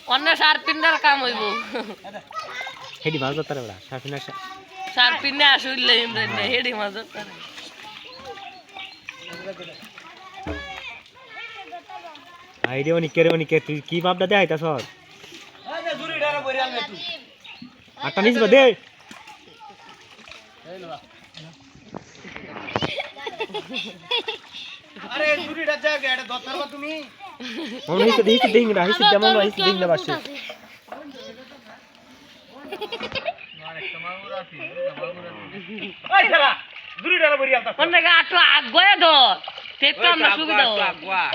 অন্য সার পিন্ডার কাম হইব হেডি মাছ ধরতে পারে সার পিন্ডে আসলে ইমরান না হেডি মাছ ধরতে আইরে অনিকে তুই কি ভাবটা দে আইতা সর আটা নিস দে আরে জুরিটা জায়গা এটা ধরতারবা তুমি মন হিসে দিং না বাসে ওই সারা জুরিটা বড়ি আলতা অন্য গাটো আগয়া ধর তেতো আমরা সুবিধা হবে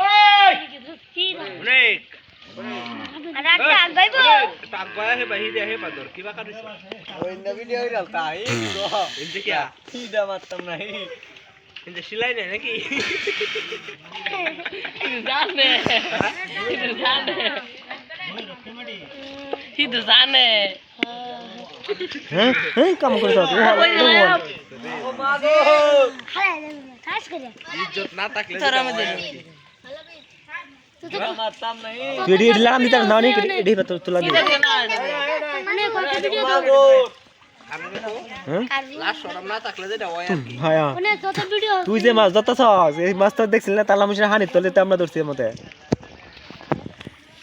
ওই ব্রেক আর একটা আগাইবো আগয়া হে বাহিরে হে বাদর কিবা কাটিস ওই না ভিডিও হইরাল তাই তো ইনতে কি সিধা মারতাম না ইনতে সিলাই নাই নাকি জানে হ্যাঁ কাম করে দাও ও মা গো খাস করে ইজ্জত না থাকলে তোর আমাদের মারতাম নাই তুই এডি লাগাম দিতে না নি এডি তোলা দি মানে কত ভিডিও মা গো হ্যাঁ লাস্ট শরম না থাকলে যেটা হয় আর কি ভাইয়া মানে কত ভিডিও তুই যে মাছ ধরতেছস এই মাছ তো দেখছিস না তালা মিশে হানি তলে আমরা ধরছি মতে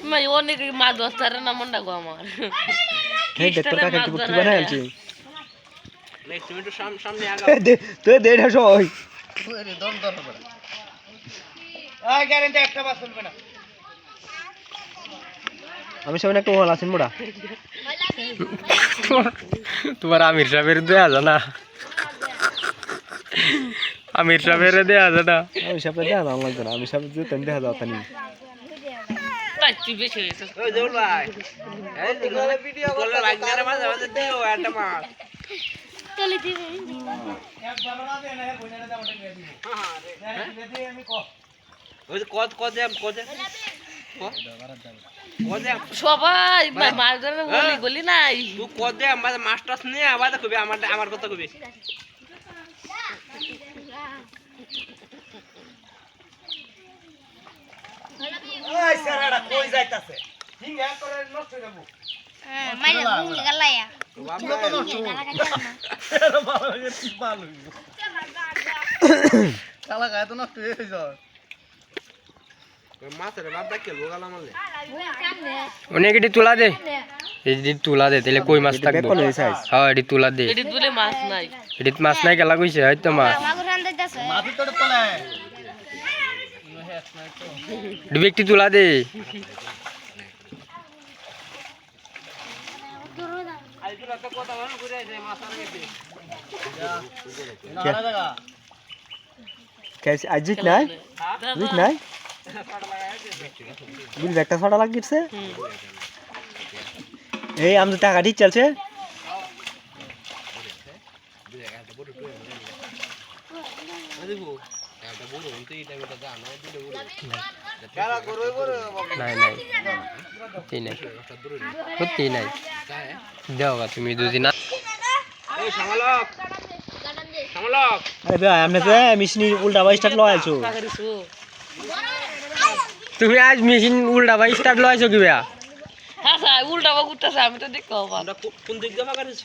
মানে অনেক মাছ ধরতে না মনটা গো আমার এই দেখ তোর কাকে কি বানাই আলছি নেক্সট মিনিট সামনে আগা তুই দেড় হাসো ওই ওরে দম ধরবে আই গ্যারান্টি একটা বাস চলবে না আমি সামনে একটা ওয়াল আছেন মোড়া তোমার আমির সাহেবের দেয়া জানা আমির সাহেবের দেয়া জানা আমি সামনে দেয়া না লাগবে না আমি সামনে যে তেন দেখা দাও তানি তাই তুই বেশি হয়েছে ওই জল ভাই এই দিগলে ভিডিও করলে রাগনারে মাঝে মাঝে দিও একটা মাছ চলে দিবে এক ভালো না দে না বইনারে দামটা নিয়ে দিব হ্যাঁ রে আমি কো ওই কত সবাই মাছ ধরে গলি নাই তুই কত আমাদের মাস্টার্স নিয়ে আবার কবি আমার কথা কবি ওই সারাটা কই যাইতাছে হিঙ্গা করে নষ্ট হয়ে যাবো হ্যাঁ মাইরে মুঙ্গি গালায়া কালা গায়ে তো নষ্ট হয়ে যায় মাছের বাপটা কে লোগাল আমালে অনেক এটি তুলা দে এটি তুলা দে তাহলে কই মাছ থাকবে বেকল হই সাইজ হ্যাঁ এটি তুলা দে এটি তুলে মাছ নাই এটি মাছ নাই গেলা কইছে হয়তো মাছ মাগুর রান দিতেছে মাটি তোড় তোলে এটি একটি তুলা দে আইতুলা তো কথা বল ঘুরে যায় মাছ আর গেছে না জায়গা कैसे अजित নাই জিত নাই বিল একটা ছড়া লাগিছে এই আম তো টাকা ঠিক চলছে দেখো একটা বড় হইতে এই টাইমটা জানো দুটো বড় কারা করবে বড় নাই নাই এই নাই সত্যি নাই দাও তুমি দুদিন এই সামালক আরে ভাই আমনে তো মেশিন উল্টা বাই স্টার্ট লয়াছো তুমি আজ মেশিন উল্টা ভাই স্টার্ট লইছো কি ভাই হ্যাঁ স্যার উল্টা বা কুত্তাছে আমি তো দেখতে পাবো আমরা কোন দিক দিয়ে ফাঁকা দিছ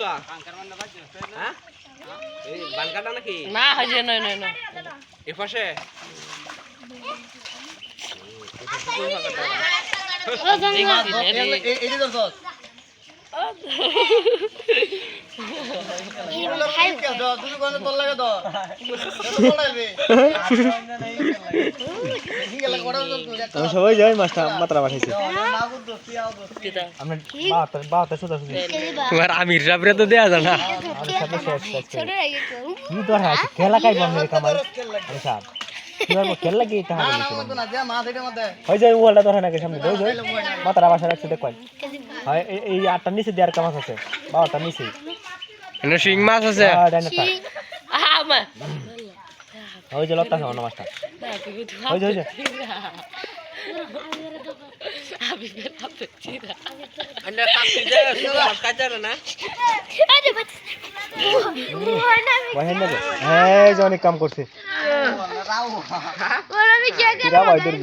হ্যাঁ এই বানকাটা নাকি না হাজে নয় এই পাশে এই ধরছস তুমি কোন তোর লাগে তো তোলাইবে আমি সবাই যাই মাছটা মাত্রা পাঠাইছে না বুঝছো কি আও আমরা 72 সুদা সুদি তোমার আমির সাহেবরে তো দেয়া জানা ছোট হয়ে গেছে কি দর আছে খেলা কাই বন্ধ কামাই আরে সাহেব কি আর খেল লাগি এটা না না মত না যে মাছ এটার মধ্যে হই যায় ওয়ালটা ধরে নাকি সামনে দই দই মাত্রা বাসা রাখছে দেখ কই হয় এই আটটা নিচে দেয়ার কামাস আছে 12টা নিচে এনে শিং মাছ আছে ডাইনাটা আমা হই যে লতা খাওয়া মাছটা হই যায় আমি আন্ডা কাপি দে কাজার না আরে বাচ্চা ভাই না হ্যাঁ যে অনেক কাম করছে ওরা আমি কি কিরা ভাই দূর